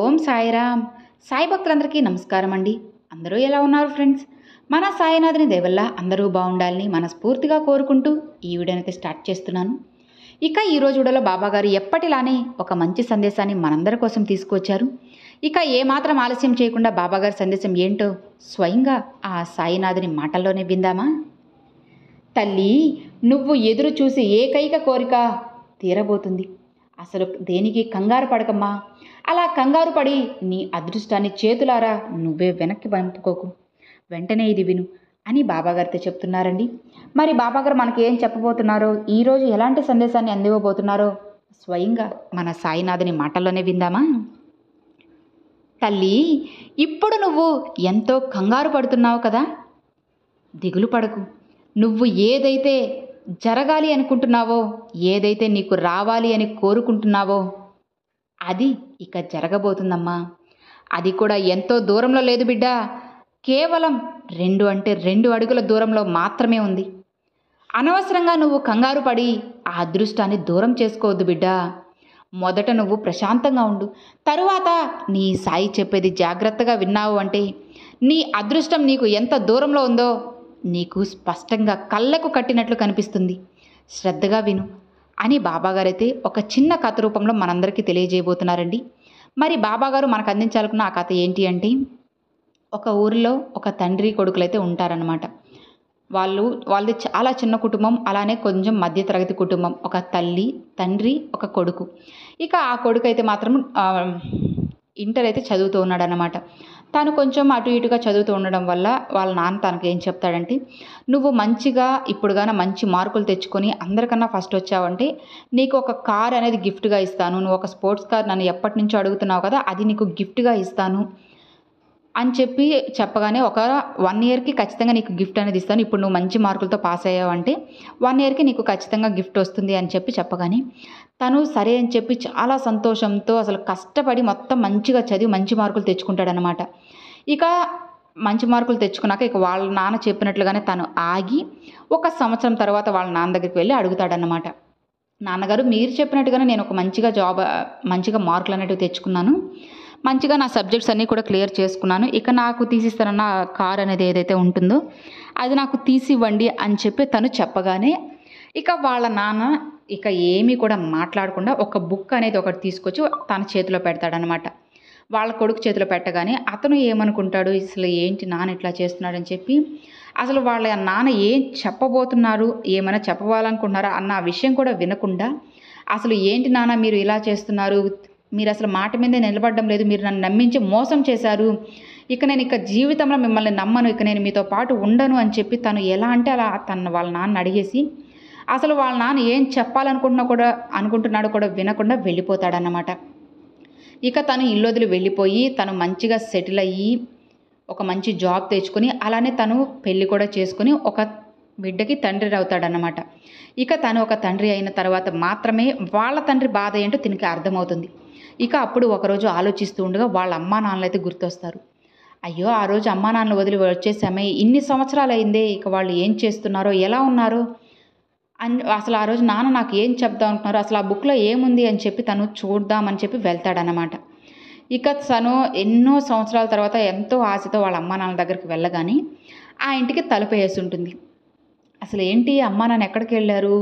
ఓం సాయిరామ్. సాయి భక్తులందరికీ నమస్కారం అండి. అందరూ ఎలా ఉన్నారు ఫ్రెండ్స్? మన సాయినాథుని దయవల్ల అందరూ బాగుండాలని మనస్ఫూర్తిగా కోరుకుంటూ ఈ వీడియోనైతే స్టార్ట్ చేస్తున్నాను. ఇక ఈరోజు వీడియోలో బాబాగారు ఎప్పటిలానే ఒక మంచి సందేశాన్ని మనందరి కోసం తీసుకొచ్చారు. ఇక ఏమాత్రం ఆలస్యం చేయకుండా బాబాగారి సందేశం ఏంటో స్వయంగా ఆ సాయినాథుని మాటల్లోనే విందామా? తల్లి, నువ్వు ఎదురు చూసి ఏకైక కోరిక తీరబోతుంది. అసలు దేనికి కంగారు పడకమ్మా. అలా కంగారు పడి నీ అదృష్టాన్ని చేతులారా నువ్వే వెనక్కి పంపుకోకు. వెంటనే ఇది విను అని బాబాగారితో చెప్తున్నారండి. మరి బాబాగారు మనకి ఏం చెప్పబోతున్నారో, ఈరోజు ఎలాంటి సందేశాన్ని అందివ్వబోతున్నారో స్వయంగా మన సాయినాథుని మాటల్లోనే విందామా? తల్లి, ఇప్పుడు నువ్వు ఎంతో కంగారు పడుతున్నావు కదా. దిగులు పడకు. నువ్వు ఏదైతే జరగాలి అనుకుంటున్నావో, ఏదైతే నీకు రావాలి అని కోరుకుంటున్నావో అది ఇక జరగబోతుందమ్మా. అది కూడా ఎంతో దూరంలో లేదు బిడ్డ. కేవలం 2 అడుగుల దూరంలో మాత్రమే ఉంది. అనవసరంగా నువ్వు కంగారు పడి ఆ అదృష్టాన్ని దూరం చేసుకోవద్దు బిడ్డ. మొదట నువ్వు ప్రశాంతంగా ఉండు. తరువాత నీ సాయి చెప్పేది జాగ్రత్తగా విన్నావు అంటే నీ అదృష్టం నీకు ఎంత దూరంలో ఉందో నీకు స్పష్టంగా కళ్ళకు కట్టినట్లు కనిపిస్తుంది. శ్రద్ధగా విను అని బాబాగారైతే ఒక చిన్న కథ రూపంలో మనందరికీ తెలియజేయబోతున్నారండి. మరి బాబాగారు మనకు అందించాలనుకున్న ఆ కథ ఏంటి అంటే, ఒక ఊరిలో ఒక తండ్రి కొడుకులైతే ఉంటారనమాట. వాళ్ళది చాలా చిన్న కుటుంబం, అలానే కొంచెం మధ్యతరగతి కుటుంబం. ఒక తల్లి, తండ్రి, ఒక కొడుకు. ఇక ఆ కొడుకు అయితే మాత్రం ఇంటర్ అయితే చదువుతూ ఉన్నాడనమాట. తాను కొంచెం అటు ఇటుగా చదువుతూ ఉండడం వల్ల వాళ్ళ నాన్న తనకు ఏం చెప్తాడంటే, నువ్వు మంచిగా ఇప్పుడుగాన మంచి మార్కులు తెచ్చుకొని అందరికన్నా ఫస్ట్ వచ్చావంటే నీకు ఒక కార్ అనేది గిఫ్ట్గా ఇస్తాను. నువ్వు ఒక స్పోర్ట్స్ కార్ నన్ను ఎప్పటి నుంచో అడుగుతున్నావు కదా, అది నీకు గిఫ్ట్గా ఇస్తాను అని చెప్పగానే ఒక 1 ఇయర్కి ఖచ్చితంగా నీకు గిఫ్ట్ అనేది ఇస్తాను. ఇప్పుడు నువ్వు మంచి మార్కులతో పాస్ అయ్యావంటే 1 ఇయర్కి నీకు ఖచ్చితంగా గిఫ్ట్ వస్తుంది అని చెప్పగానే తను సరే అని చెప్పి చాలా సంతోషంతో అసలు కష్టపడి మొత్తం మంచిగా చదివి మంచి మార్కులు తెచ్చుకుంటాడనమాట. ఇక మంచి మార్కులు తెచ్చుకున్నాక ఇక వాళ్ళ నాన్న చెప్పినట్లుగానే తను ఆగి 1 సంవత్సరం తర్వాత వాళ్ళ నాన్న దగ్గరికి వెళ్ళి అడుగుతాడనమాట. నాన్నగారు, మీరు చెప్పినట్టుగానే నేను ఒక మంచిగా మార్కులు అనేటివి తెచ్చుకున్నాను, మంచిగా నా సబ్జెక్ట్స్ అన్నీ కూడా క్లియర్ చేసుకున్నాను. ఇక నాకు తీసిస్తానన్న కార్ అనేది ఏదైతే ఉంటుందో అది నాకు తీసివ్వండి అని చెప్పి తను చెప్పగానే ఇక వాళ్ళ నాన్న ఇక ఏమీ కూడా మాట్లాడకుండా ఒక బుక్ అనేది ఒకటి తీసుకొచ్చి తన చేతిలో పెడతాడనమాట. వాళ్ళ కొడుకు చేతిలో పెట్టగానే అతను ఏమనుకుంటాడు, అసలు ఏంటి నాన్న ఇట్లా చేస్తున్నాడని చెప్పి అసలు వాళ్ళ నాన్న ఏం చెప్పబోతున్నారు, ఏమైనా చెప్పవాలనుకుంటున్నారా అన్న విషయం కూడా వినకుండా, అసలు ఏంటి నాన్న మీరు ఇలా చేస్తున్నారు, మీరు అసలు మాట మీదే నిలబడడం లేదు, మీరు నన్ను నమ్మించి మోసం చేశారు, ఇక నేను జీవితంలో మిమ్మల్ని నమ్మను, ఇక నేను మీతో పాటు ఉండను అని చెప్పి తను ఎలా అంటే అలా వాళ్ళ నాన్న అడిగేసి అసలు వాళ్ళ నాన్న ఏం అనుకుంటున్నాడో కూడా వినకుండా వెళ్ళిపోతాడన్నమాట. ఇక తను ఇల్లు వదిలి వెళ్ళిపోయి తను మంచిగా సెటిల్ అయ్యి ఒక మంచి జాబ్ తెచ్చుకొని అలానే తను పెళ్ళి కూడా చేసుకొని ఒక బిడ్డకి తండ్రి అవుతాడనమాట. ఇక తను ఒక తండ్రి అయిన తర్వాత మాత్రమే వాళ్ళ తండ్రి బాధ ఏంటో తినకి అర్థమవుతుంది. ఇక అప్పుడు ఒకరోజు ఆలోచిస్తూ ఉండగా వాళ్ళ అమ్మా నాన్నలు అయితే గుర్తొస్తారు. అయ్యో, ఆ రోజు అమ్మా నాన్నలు వదిలి వచ్చేసామే, ఇన్ని సంవత్సరాలు అయిందే, ఇక వాళ్ళు ఏం చేస్తున్నారో ఎలా ఉన్నారో అసలు ఆ రోజు నాన్న నాకు ఏం చెప్దాం అనుకున్నారో, అసలు ఆ బుక్లో ఏముంది అని చెప్పి తను చూద్దామని చెప్పి వెళ్తాడనమాట. ఇక తను ఎన్నో సంవత్సరాల తర్వాత ఎంతో ఆశతో వాళ్ళ అమ్మా నాన్నల దగ్గరికి వెళ్ళగానే ఆ ఇంటికి తలుపు వేసి ఉంటుంది. అసలు ఏంటి అమ్మా నాన్న ఎక్కడికి వెళ్ళారు,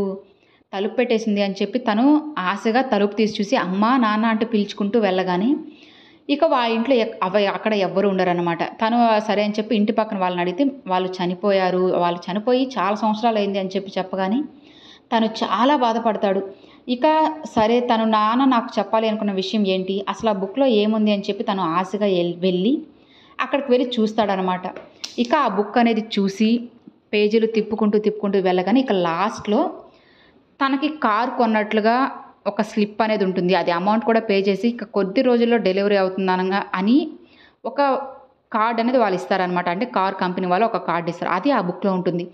తలుపు పెట్టేసింది అని చెప్పి తను ఆశగా తలుపు తీసి చూసి అమ్మా నాన్న అంటూ పిలుచుకుంటూ వెళ్ళగానే ఇక వాళ్ళ ఇంట్లో అక్కడ ఎవ్వరు ఉండరనమాట. తను సరే అని చెప్పి ఇంటి పక్కన వాళ్ళని అడిగితే వాళ్ళు చనిపోయి చాలా సంవత్సరాలు అయింది అని చెప్పగానే తను చాలా బాధపడతాడు. ఇక సరే తను నాన్న నాకు చెప్పాలి అనుకున్న విషయం ఏంటి, అసలు ఆ బుక్లో ఏముంది అని చెప్పి తను ఆశగా వెళ్ళి అక్కడికి వెళ్ళి చూస్తాడనమాట. ఇక ఆ బుక్ అనేది చూసి పేజీలు తిప్పుకుంటూ వెళ్ళగానే ఇక లాస్ట్లో తనకి కారు కొన్నట్లుగా ఒక స్లిప్ అనేది ఉంటుంది. అది అమౌంట్ కూడా పే చేసి ఇక కొద్ది రోజుల్లో డెలివరీ అవుతుందనగా అని ఒక కార్డ్ అనేది వాళ్ళు ఇస్తారనమాట. అంటే కార్ కంపెనీ వాళ్ళు ఒక కార్డు ఇస్తారు, అది ఆ బుక్లో ఉంటుంది.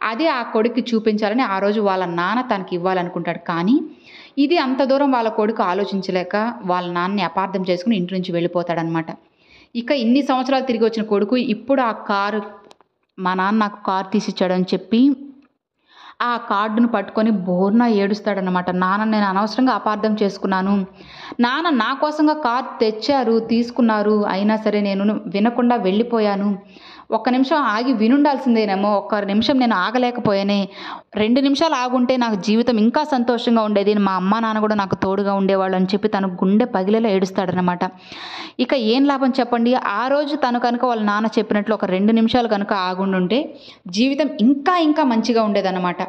అది ఆ కొడుకు చూపించాలని ఆ రోజు వాళ్ళ నాన్న తనకి ఇవ్వాలనుకుంటాడు. కానీ ఇది అంత దూరం వాళ్ళ కొడుకు ఆలోచించలేక వాళ్ళ నాన్నని అపార్థం చేసుకుని ఇంటి నుంచి వెళ్ళిపోతాడనమాట. ఇక ఇన్ని సంవత్సరాలు తిరిగి వచ్చిన కొడుకు ఇప్పుడు ఆ కారు మా నాన్న నాకు కారు తీసిచ్చాడని చెప్పి ఆ కార్డును పట్టుకొని బోర్నా ఏడుస్తాడనమాట. నాన్న నేను అనవసరంగా అపార్థం చేసుకున్నాను. నాన్న నా కోసంగా కార్డ్ తెచ్చారు, తీసుకున్నారు. అయినా సరే నేను వినకుండా వెళ్ళిపోయాను. ఒక్క నిమిషం ఆగి వినుండాల్సిందేనేమో. ఒక్క నిమిషం నేను ఆగలేకపోయానే. 2 నిమిషాలు ఆగుంటే నాకు జీవితం ఇంకా సంతోషంగా ఉండేది. మా అమ్మ నాన్న కూడా నాకు తోడుగా ఉండేవాళ్ళు అని చెప్పి తను గుండె పగిలేలా ఏడుస్తాడనమాట. ఇక ఏం లాభం చెప్పండి. ఆ రోజు తను కనుక వాళ్ళ నాన్న చెప్పినట్లు ఒక 2 నిమిషాలు కనుక ఆగుండుంటే జీవితం ఇంకా ఇంకా మంచిగా ఉండేదన్నమాట.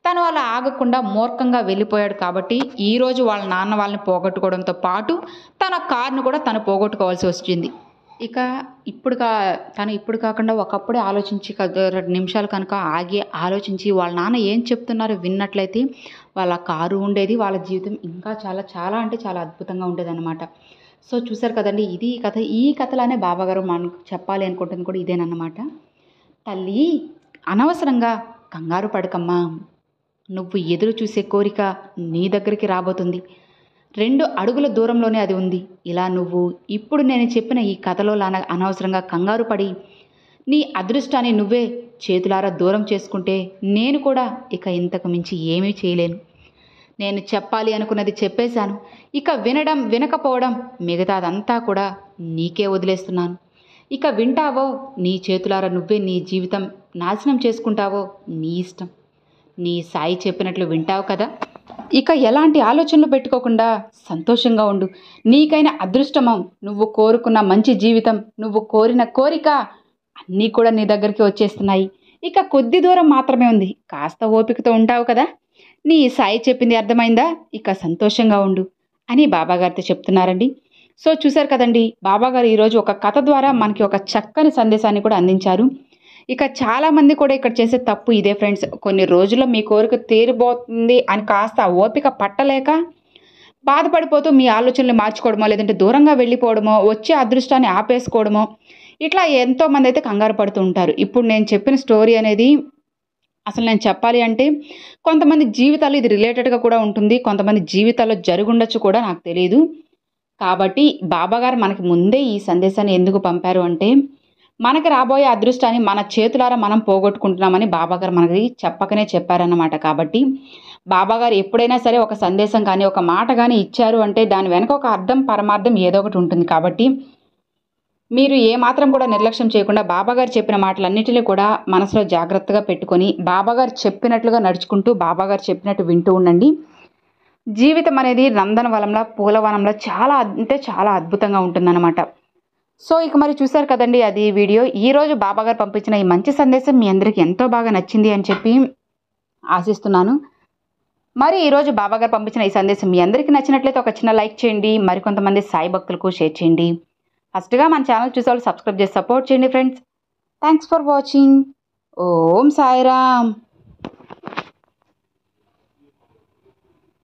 తను అలా ఆగకుండా మూర్ఖంగా వెళ్ళిపోయాడు కాబట్టి ఈరోజు వాళ్ళ నాన్న వాళ్ళని పోగొట్టుకోవడంతో పాటు తన కార్ను కూడా తను పోగొట్టుకోవాల్సి వచ్చింది. ఇక తను ఇప్పుడు కాకుండా ఒకప్పుడే ఆలోచించి 2 నిమిషాలు కనుక ఆగి ఆలోచించి వాళ్ళ నాన్న ఏం చెప్తున్నారో విన్నట్లయితే వాళ్ళ కారు ఉండేది. వాళ్ళ జీవితం ఇంకా చాలా చాలా అంటే చాలా అద్భుతంగా ఉండేదన్నమాట. సో చూసారు కదండి, ఇది ఈ కథ. ఈ కథలానే బాబాగారు మనకు చెప్పాలి అనుకుంటుంది కూడా ఇదేనన్నమాట. తల్లి, అనవసరంగా కంగారు పడకమ్మా. నువ్వు ఎదురు చూసే కోరిక నీ దగ్గరికి రాబోతుంది. 2 అడుగుల దూరంలోనే అది ఉంది. ఇలా నువ్వు ఇప్పుడు నేను చెప్పిన ఈ కథలో అనవసరంగా కంగారు పడి నీ అదృష్టాన్ని నువ్వే చేతులారా దూరం చేసుకుంటే నేను కూడా ఇక ఇంతకు మించి ఏమీ చేయలేను. నేను చెప్పాలి అనుకున్నది చెప్పేశాను. ఇక వినడం వినకపోవడం మిగతాదంతా కూడా నీకే వదిలేస్తున్నాను. ఇక వింటావో నీ చేతులారా నువ్వే నీ జీవితం నాశనం చేసుకుంటావో నీ ఇష్టం. నీ సాయి చెప్పినట్లు వింటావు కదా. ఇక ఎలాంటి ఆలోచనలు పెట్టుకోకుండా సంతోషంగా ఉండు. నీకైన అదృష్టమం, నువ్వు కోరుకున్న మంచి జీవితం, నువ్వు కోరిన కోరిక అన్నీ కూడా నీ దగ్గరికి వచ్చేస్తున్నాయి. ఇక కొద్ది దూరం మాత్రమే ఉంది. కాస్త ఓపికతో ఉంటావు కదా. నీ సాయి చెప్పింది అర్థమైందా? ఇక సంతోషంగా ఉండు అని బాబాగారితో చెప్తున్నారండి. సో చూశారు కదండి, బాబాగారు ఈరోజు ఒక కథ ద్వారా మనకి ఒక చక్కని సందేశాన్ని కూడా అందించారు. ఇక చాలామంది కూడా ఇక్కడ చేసే తప్పు ఇదే ఫ్రెండ్స్. కొన్ని రోజుల్లో మీ కోరిక తీరిపోతుంది అని కాస్త ఓపిక పట్టలేక బాధపడిపోతూ మీ ఆలోచనలు మార్చుకోవడమో, లేదంటే దూరంగా వెళ్ళిపోవడమో, వచ్చే అదృష్టాన్ని ఆపేసుకోవడమో, ఇట్లా ఎంతోమంది అయితే కంగారు పడుతూ ఉంటారు. ఇప్పుడు నేను చెప్పిన స్టోరీ అనేది అసలు నేను చెప్పాలి అంటే కొంతమంది జీవితాలు ఇది రిలేటెడ్గా కూడా ఉంటుంది, కొంతమంది జీవితాల్లో జరుగుండొచ్చు కూడా, నాకు తెలియదు. కాబట్టి బాబాగారు మనకి ముందే ఈ సందేశాన్ని ఎందుకు పంపారు అంటే, మనకి రాబోయే అదృష్టాన్ని మన చేతులారా మనం పోగొట్టుకుంటున్నామని బాబాగారు మనకి చెప్పకనే చెప్పారన్నమాట. కాబట్టి బాబాగారు ఎప్పుడైనా సరే ఒక సందేశం కానీ ఒక మాట కానీ ఇచ్చారు అంటే దాని వెనక ఒక అర్థం పరమార్థం ఏదో ఒకటి ఉంటుంది. కాబట్టి మీరు ఏమాత్రం కూడా నిర్లక్ష్యం చేయకుండా బాబాగారు చెప్పిన మాటలన్నిటినీ కూడా మనసులో జాగ్రత్తగా పెట్టుకొని బాబాగారు చెప్పినట్లుగా నడుచుకుంటూ బాబాగారు చెప్పినట్టు వింటూ ఉండండి. జీవితం అనేది నందనవనంలా పూలవనంలో చాలా అంటే చాలా అద్భుతంగా ఉంటుందన్నమాట. సో ఇక మరి చూశారు కదండి, అది వీడియో. ఈరోజు బాబాగారు పంపించిన ఈ మంచి సందేశం మీ అందరికీ ఎంతో బాగా నచ్చింది అని చెప్పి ఆశిస్తున్నాను. మరి ఈరోజు బాబాగారు పంపించిన ఈ సందేశం మీ అందరికీ నచ్చినట్లయితే ఒక చిన్న లైక్ చేయండి. మరికొంతమంది సాయి భక్తులకు షేర్ చేయండి. ఫస్ట్గా మన ఛానల్ చూసేవాళ్ళు సబ్స్క్రైబ్ చేసి సపోర్ట్ చేయండి friends. Thanks for watching. Om Sairam.